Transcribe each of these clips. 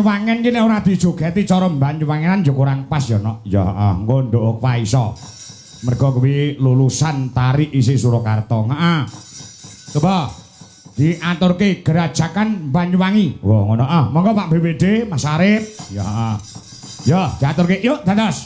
Banyuwangen iki nek ora dijogeti cara Banyuwangenan ya kurang pas ya nok. Ya heeh, engko nduk Faiso. Mergo kuwi lulusan tari isi Surakarta. Heeh. Coba diaturke gerajakan Banyuwangi. Wah, ngono ah. Monggo Pak BWD, Mas Arif. Ya heeh. Ya, diaturke yuk dados.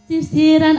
Sisiran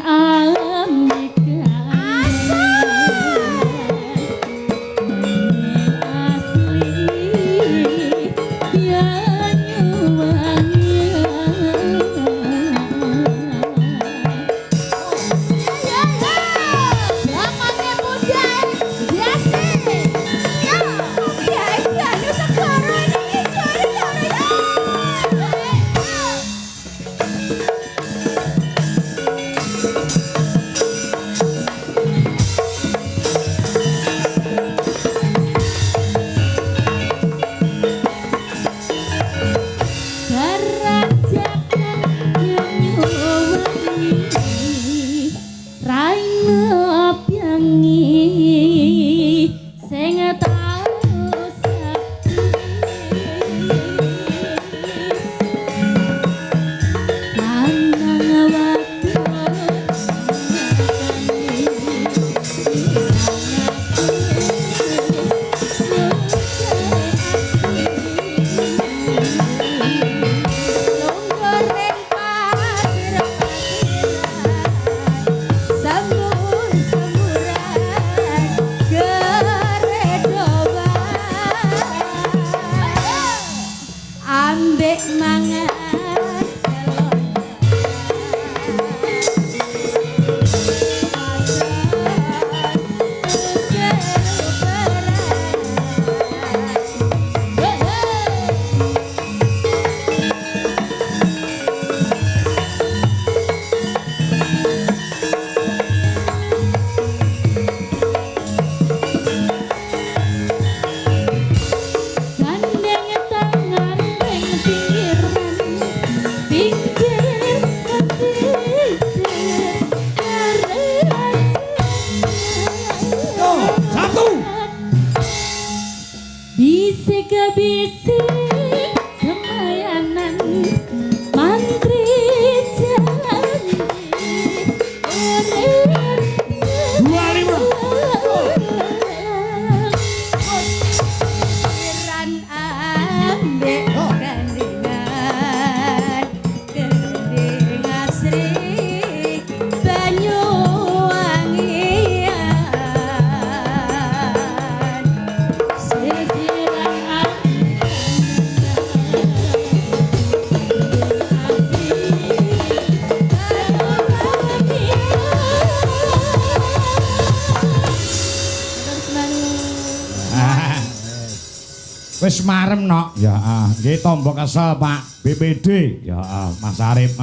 Wis marem nok. Ya nggih tombo kesel Pak BPD. Ya Mas Arif.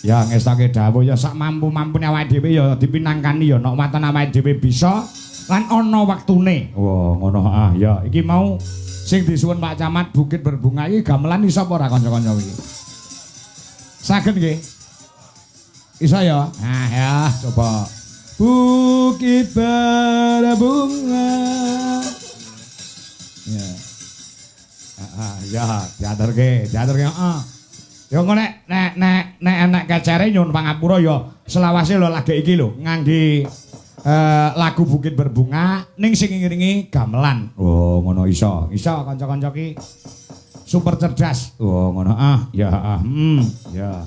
Ya ngestake dawuh ya sak mampu-mampune awake dhewe ya dipinangkani ya nok waton awake dhewe bisa lan ana wektune. Wah ngono ya iki mau sing disuwun Pak Camat Bukit Berbunga iki gamelan iso apa ora kanca-kanca iki? Saged nggih. Iso ya? Nah ya coba. Bukit Berbunga. Ya. Ya, diaturke heeh. Ya engko nek enek kecere nyuwun pangapura ya selawase lho lagi iki lho ngangge lagu Bukit Berbunga ning sing ngiringi gamelan. Oh, ngono iso. Iso kanca-kanca ki super cerdas. Oh, ngono ya ya.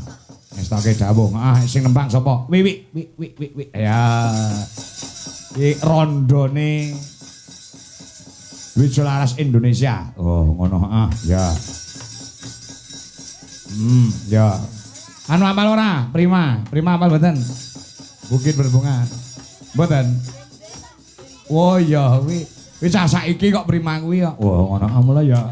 Ngestake dawuh. Sing nembang sapa? Wiwi. Ya. Iki rondone Wijolaras Indonesia. Oh, ngono ya. Ya. Anu apal ora? Prima apal mboten? Bukit Berbunga. Mboten. Oh ya, kuwi cah saiki kok prima kuwi kok. Wah, ngono amula ya.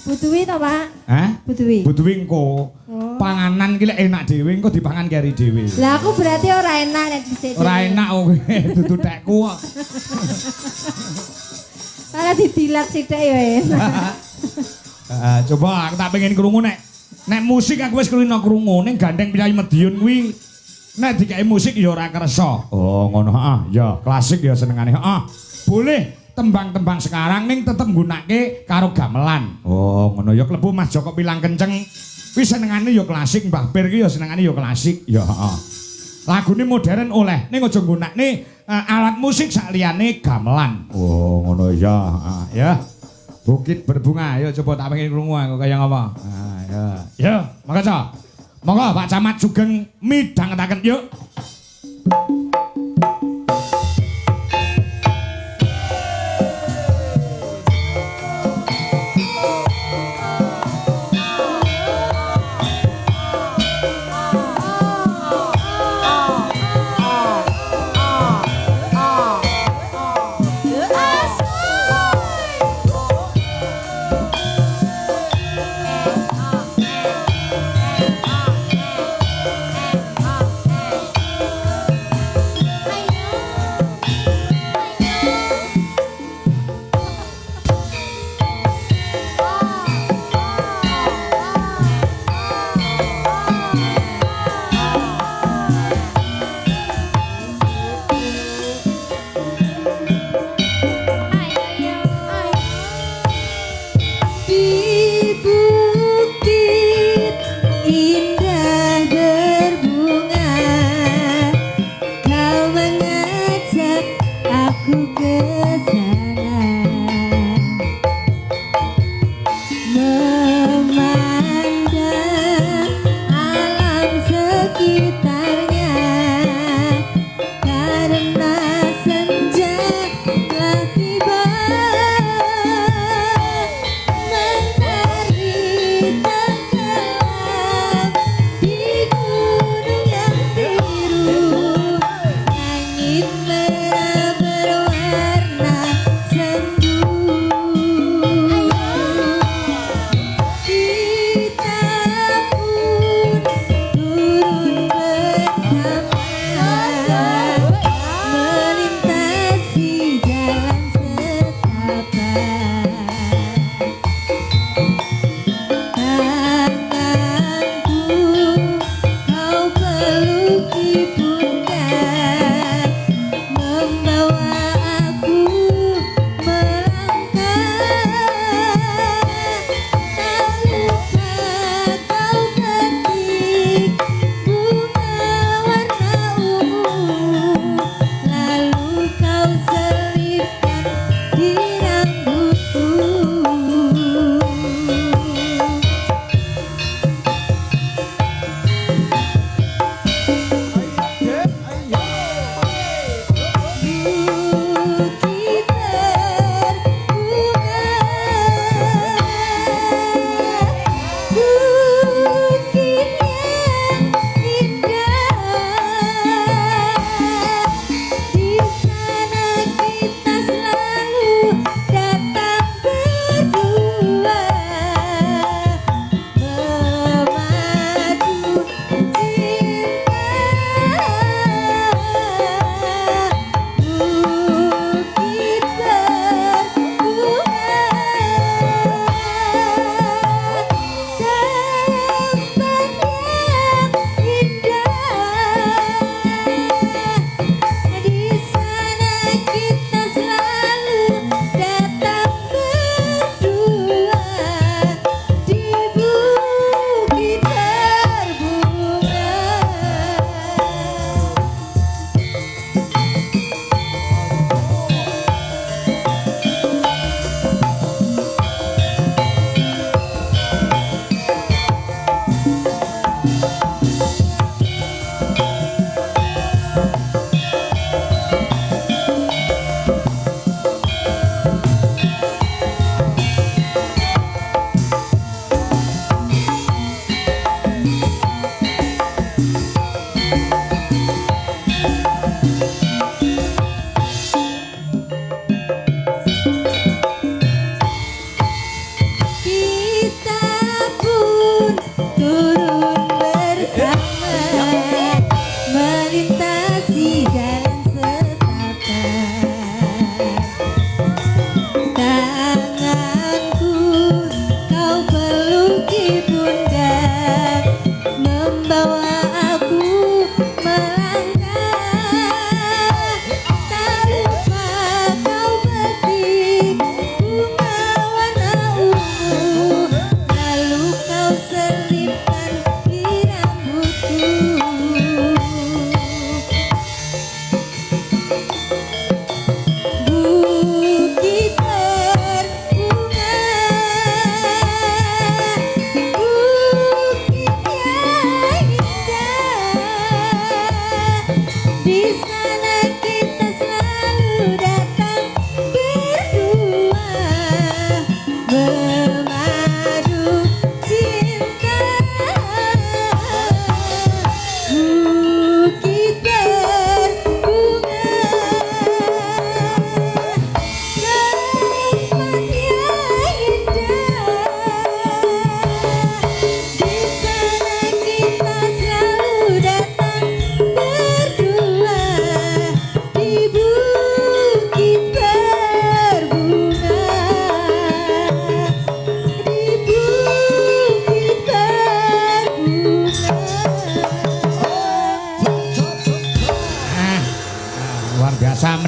Butuwi to, Pak? Hah? Butuwi. Butuwi engko. Panganan ki lek enak dhewe engko dipangan kari dhewe. Lah aku berarti ora enak nek dhisik. Ora enak kowe dudu tekku kok. Ora didilat sithik ya enak. Coba aku tak pengen krungu nek musik aku wis kulino krungu ning Gandeng Piyai Madiun kuwi nek dikae musik ya ora kersa. Oh ngono ya klasik ya senengane. Boleh tembang-tembang sekarang ning tetep nggunakake karo gamelan. Oh ngono ya klebu Mas Joko Pilang Kenceng. Kuwi senengane ya klasik, Mbah Pir ki ya senengane ya klasik. Ya Lagune modern oleh ning aja nggunakne alat musik sak liyane gamelan. Oh ngono ya. Ya. Bukit Berbunga, ayo coba tak pengen krungu aku kaya ngapa. Ya, makasa. Monggo Pak Camat Sugeng midhangetaken yuk.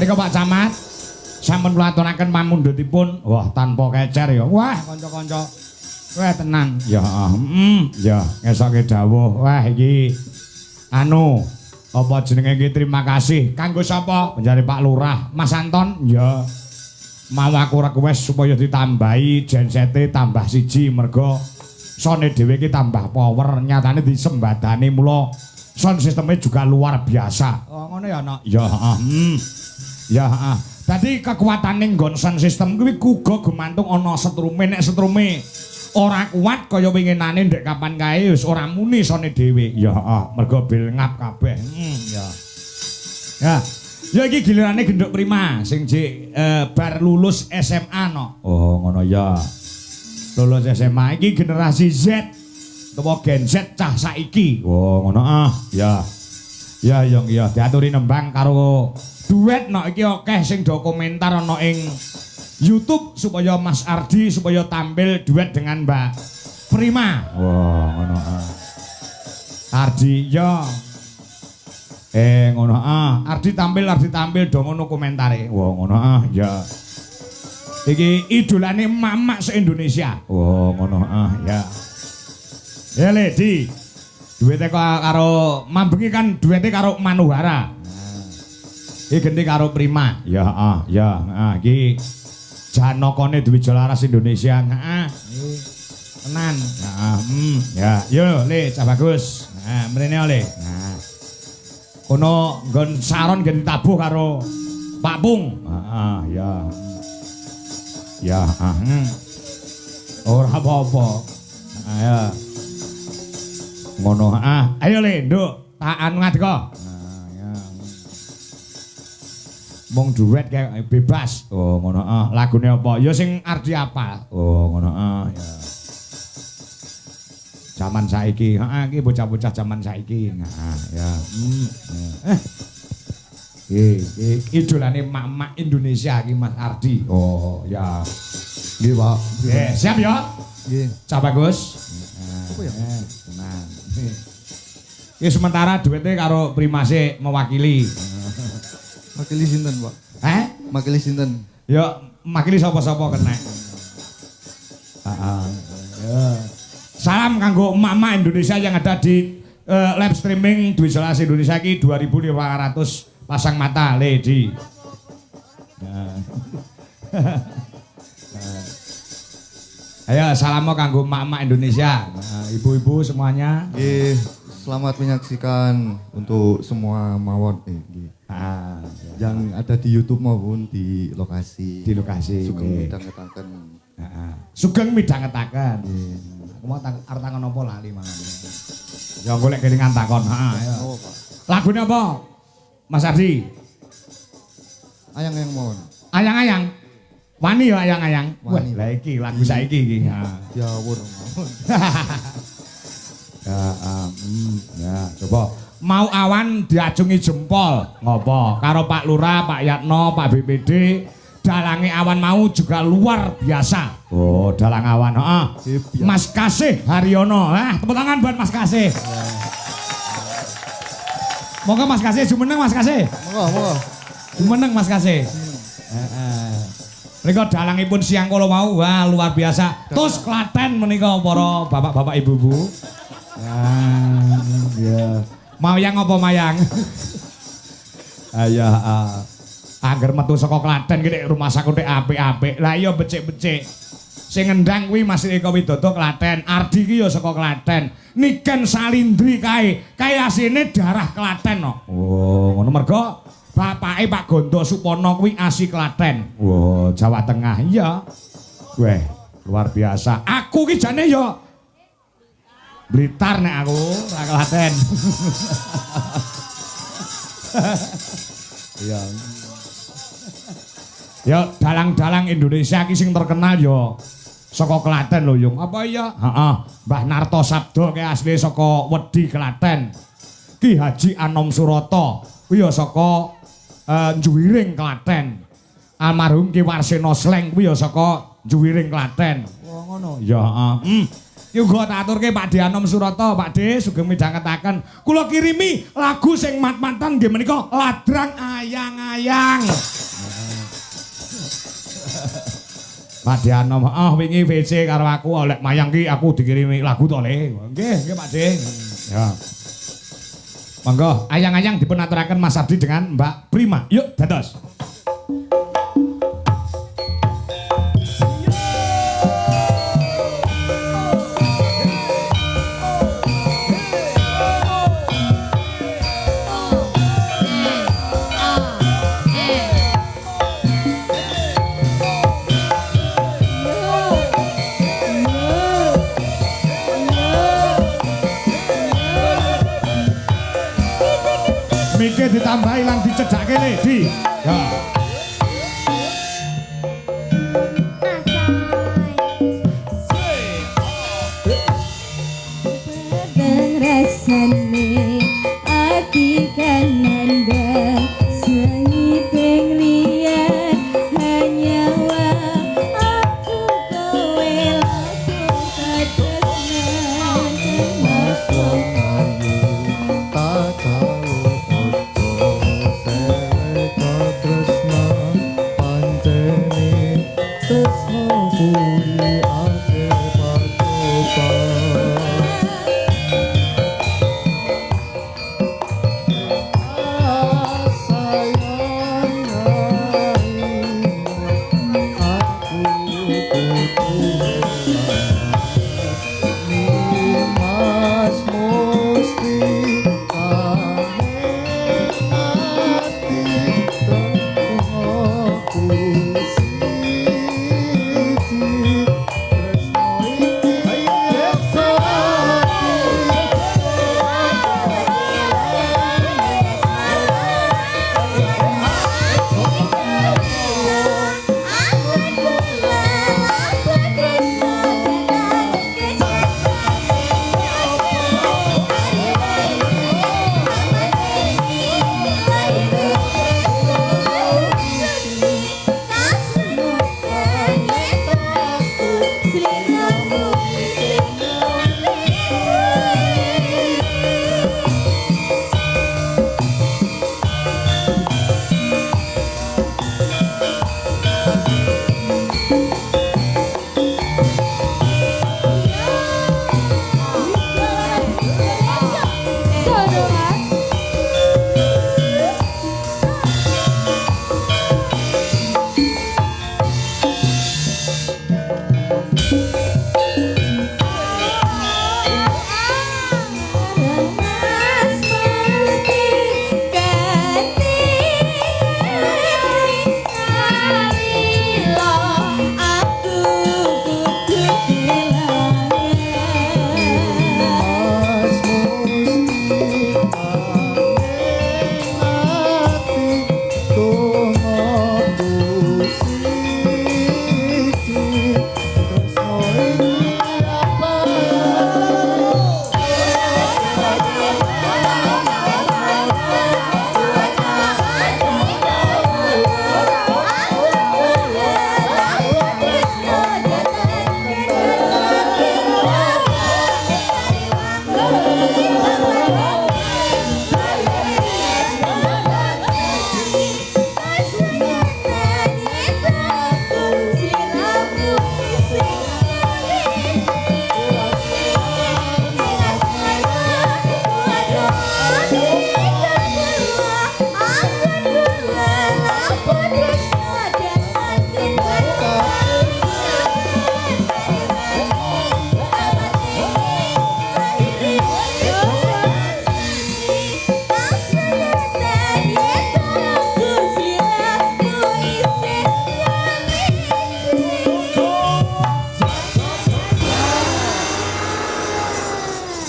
menika Pak Camat sampun kula aturaken pamundhutipun. Wah, tanpa kecer ya. Wah, kanca-kanca. Wah, tenan. Ya, ya, ngesoke dawuh. Wah, iki anu apa jenenge iki terima kasih kanggo sapa? Penjari Pak Lurah, Mas Anton. Ya. Mau aku request supaya ditambahi gensete tambah siji mergo sone dhewe iki tambah power, nyatane disembadani mula sound sistemnya juga luar biasa. Oh, ngono ya, Nok. Ya, heeh. Ya, heeh. Dadi kekuatane nggon sound system kuwi uga gumantung ana setrume. Nek setrume ora kuat kaya winginane ndek kapan kae wis ora muni sone dhewe. Ya, heeh. Mergo bil ngap kabeh. Ya. Ya. Ya iki gilirane Genduk Prima sing jek bar lulus SMA no. Oh, ngono ya. Lulus SMA iki generasi Z. Utawa Gen Z cah saiki. Oh, ngono ya. Ya, Yong ya diaturi nembang karo duet no iki akeh sing do komentar ana ing YouTube supaya Mas Ardi supaya tampil duet dengan Mbak Prima. Wah, ngono Ardi ya. Ngono Ardi tampil do ngono komentare. Wah, ngono ya. Iki idolane emak-emak se-Indonesia. Wah, ngono ya. Ya Ledi. Duete karo Mambengi kan duete karo Manuhara. Iki ganti karo Prima. Ya, ya. Iki Janokone duwe Jolaras Indonesia. Heeh. Tenan. Ya, yo Le, cah bagus. Nah, mrene Le. Nah. Kono nggon saron ganti tabuh karo Pak Pung. Ya. Ya, ora apa-apa. Ya. Ngono. Ayo Le, nduk, tak anu ngadeka. Ya. Mung duet kayak bebas. Oh, ngono. Lagune apa? Ya sing Ardi apa? Oh, ngono. Ya. Zaman saiki, iki bocah-bocah zaman saiki. Nah, ya. Idolane emak-emak Indonesia iki Mas Ardi. Oh, ya. Nggih, Pak. Siap ya? Nggih. Cah bagus. Apa ya? Tenang. Iki sementara duete karo Primase mewakili. Makili sinten, Pak? Makili sinten? Ya, makili sapa-sapa kena. Ya. Salam kanggo emak-emak Indonesia yang ada di live streaming Dwi Jelas Indonesia iki 2500 pasang mata Lady. Ayo salam kanggo emak-emak Indonesia. Ibu-ibu semuanya. Selamat menyaksikan untuk semua mawon yang ada di YouTube maupun di lokasi. Di lokasi. Sugeng midhangetaken. Sugeng midhangetaken. Aku mau arep takon apa lali mangan. Ya golek kelingan takon. Ayo. Lagune apa? Mas Ardi. Ayang-ayang mawon. Ayang-ayang. Wani ya ayang-ayang. Wah, Wani. lah iki lagu saiki iki. Jawur mawon. Ya, coba. Mau awan diajungi jempol. Ngopo? Karo Pak Lurah, Pak Yatno, Pak BPD. Dalange awan mau juga luar biasa. Oh, dalang awan. Mas Kasih Haryono. Tepuk tangan buat Mas Kasih. Moga Mas Kasih jumeneng Mas Kasih. Moga. Jumeneng Mas Kasih. Menika dalangipun siang kala mau. Wah, luar biasa. Tus Klaten menika para bapak-bapak ibu-ibu. Ya. Mayang apa mayang? Ayo, angger metu saka Klaten ki rumah sakit apik-apik. Lah iya becik-becik. Sing ngendang kuwi Mas Eko Widodo Klaten, Ardi ki ya saka Klaten. Niken Salindri kae asine darah Klaten no. Oh, ngono mergo bapake Pak Gondo Supono kuwi asli Klaten. Wah, Jawa Tengah iya. Weh, luar biasa. Aku ki jane ya Blitar nek aku, ora Klaten. Iya. Ya dalang-dalang Indonesia ki sing terkenal ya saka Klaten lho, Yung. Apa iya? Heeh. Mbah Narto Sabdo ki asli saka Wedi Klaten. Ki Haji Anom Surata kuwi ya saka Njuwiring Klaten. Almarhum Ki Warsena Sleng kuwi ya saka Njuwiring Klaten. Oh ngono. Ya heeh. Yuga tak aturke Pak De Anom Surata, Pak De sugeng midhangetaken. Kula kirimi lagu sing mat-matan nggih menika Ladrang Ayang-ayang. Pak De Anom, wingi WC karo aku oleh mayang ki aku dikirimi lagu to Le. Nggih, Pak De. Ya. Monggo, ayang-ayang dipun aturaken Mas Ardi dengan Mbak Prima. Yuk, dados. Mikir ditambahi lan dicedhak kene, Di. Ya. Dan rasane ati kan nandang sengiteng liyan hanya aku kowe langsung katresnan Mas Wangayu tak jauh ojo seleka tresna pancene tresna kuwi ake patoba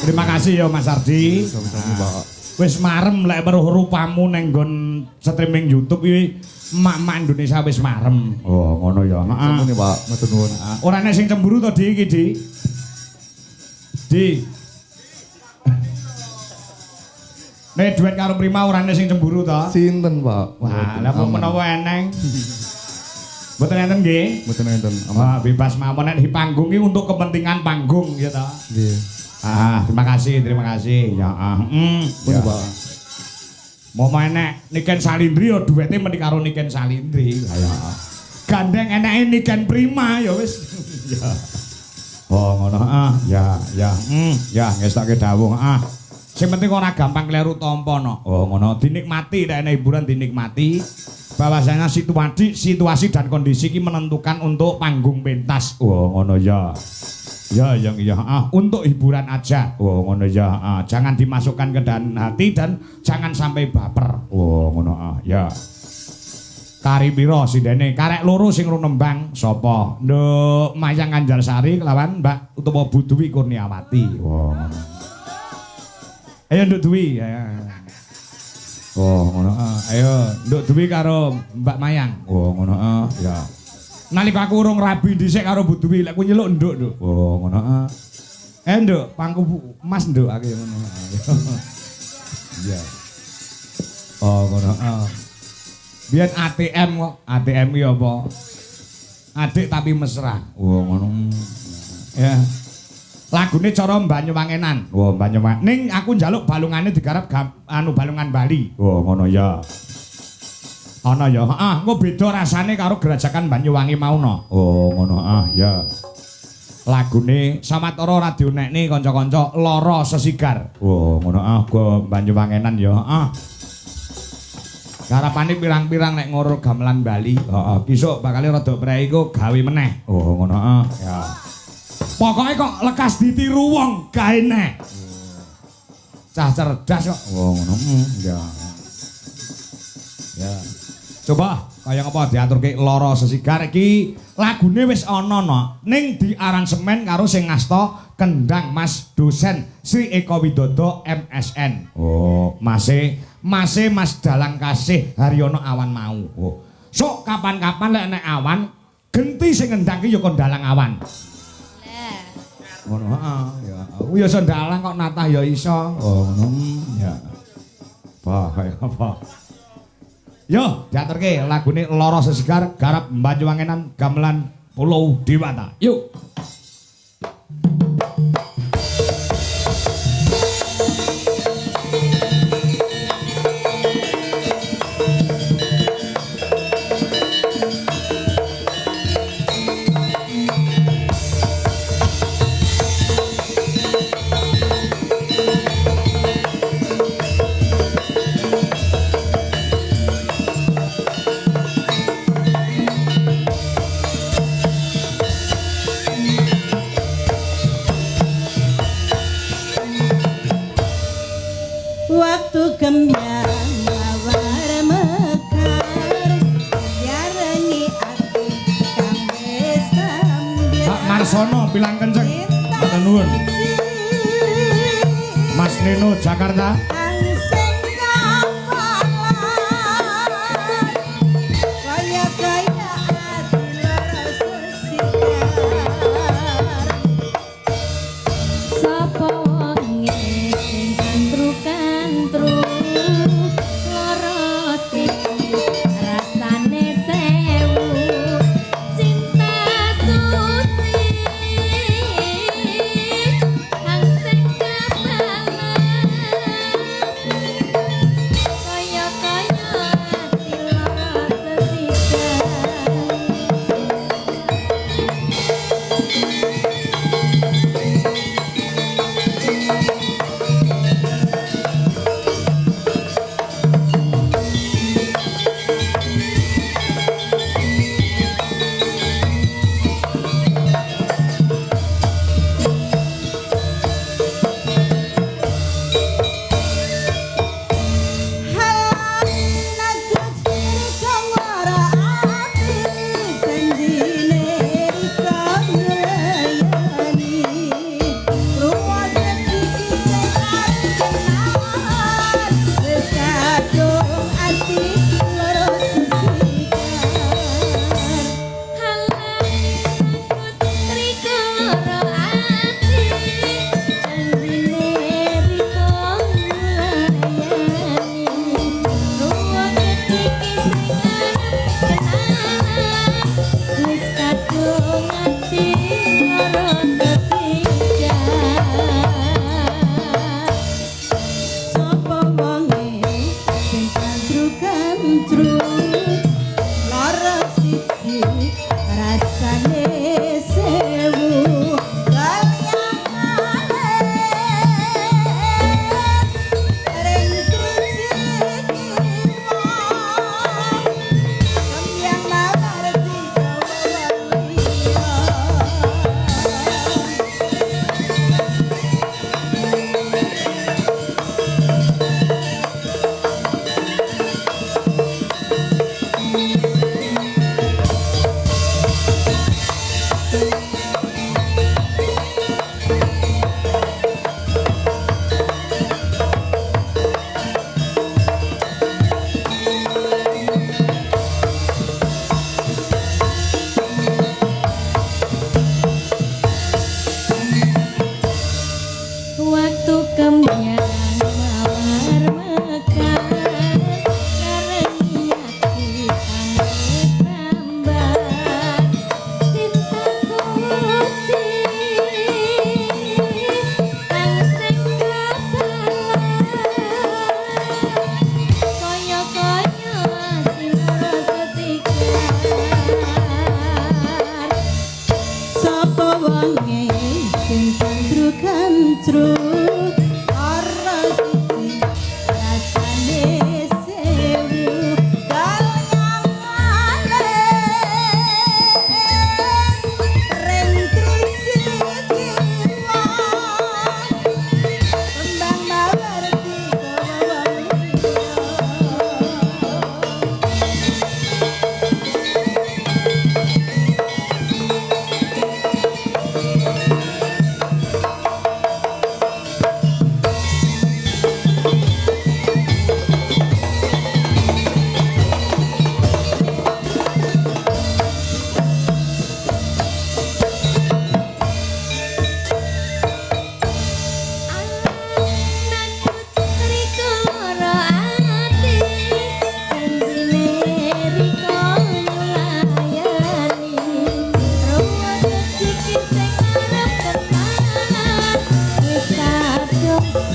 Terima kasih ya Mas Ardi. Wis marem lek weruh rupamu ning nggon streaming YouTube iki mak-mak Indonesia wis marem. Oh, ngono ya. Heeh. Sampun Pak, matur nuwun. Ora ana sing cemburu to Di iki, Di. Di. Nek duet karo Prima ora ana sing cemburu to? Sinten Pak? Wah, lah kok menawa eneng. Mboten enten nggih. Mboten enten. Wah, bebas mawon nek di panggung iki untuk kepentingan panggung ya ta. Nggih. Terima kasih, terima kasih. Ya, Pun ya. Pak. Mau enek Niken Salindri ya duwete meni karo Niken Salindri. Ya. Gandeng eneke Niken Prima ya wis. Ya. Oh ngono ya ya ya ngestoke dawuh sing penting ora gampang kleru tampa no. Oh ngono dinikmati nek enek hiburan dinikmati bahwasanya situasi dan kondisi iki menentukan untuk panggung pentas. Oh ngono ya. Ya yang ya untuk hiburan aja. Oh ngono ya jangan dimasukkan ke dalam hati dan jangan sampai baper. Oh ngono ya. Kari piro sindene karek loro sing nembang sapa Nduk Mayang Anjarsari kelawan Mbak utawa Bu Dwi Kurniawati. Wah ngono. Ayo Nduk Dwi ya. Oh ngono ayo Nduk Dwi karo Mbak Mayang. Oh ngono ya. Nalika aku urung rabi dhisik karo Bu Dwi lek ku nyeluk Nduk Nduk. Oh ngono Nduk pangku Mas Nduk aku ngono. Iya. Oh ngono biyen ATM kok, ATM iki apa? Adik tapi mesra. Wah ngono. Ya. Lagune cara Banyuwangenan. Wah Banyuwangen. Ning aku njaluk balungane digarap balungan Bali. Wah ngono ya. Ana ya. Engko beda rasane karo gerajakan Banyuwangi mau no. Oh ngono ya. Lagune Samatara Radio Nekne kanca-kanca lara sesigar. Wah ngono go Banyuwangenan ya. Garapane pirang-pirang nek ngoro gamelan Bali. Heeh, kisuk bakal rada prei iku gawe meneh. Oh, ngono ya. Pokoke kok lekas ditiru wong gawe neh. Cah cerdas kok. Oh, ngono. Ya. Ya. Coba kaya ngapa diaturke lara sesigar iki lagune wis ana no. Ning diaransemen karo sing ngasta kendang Mas dosen Sri Eko Widodo MSN. Oh, Mas Dalang Kasih Haryono Awan mau. Oh. Sok kapan-kapan lek nek awan genti sing ngendang ki ya kon dalang awan. Lah. Ngono ya. Aku ya iso dalang kok natah ya iso. Oh ngono ya. Apa? Yo, diaturke lagune Lara Sesigar garap Banyuwangenan gamelan Pulau Dewata. Yuk. Waktu kembiaran mawar mekar yarani aku kang wis sambil Pak Marsono bilang kenceng. Matur nuwun. Mas Nino Jakarta.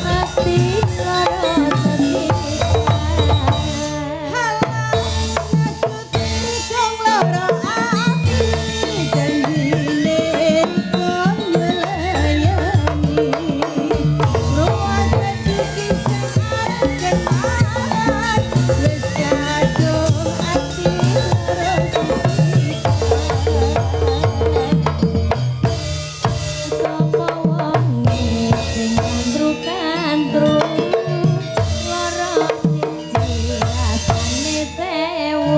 ati lara setikan halang ngajut dong lara ati janjine kon melayani ruang rezeki saat kenalan wis kadung ati lara setikan sapa wonge sing kandru-kandru lara siji rasane sewu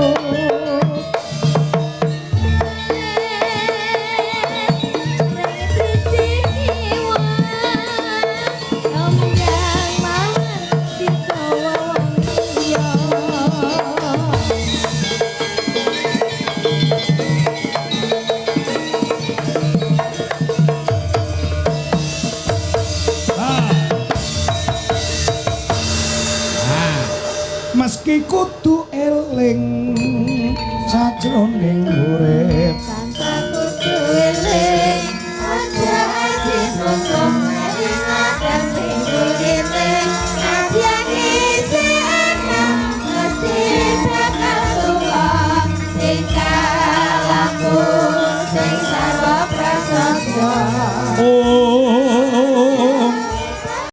Meski kudu eling sajroning urip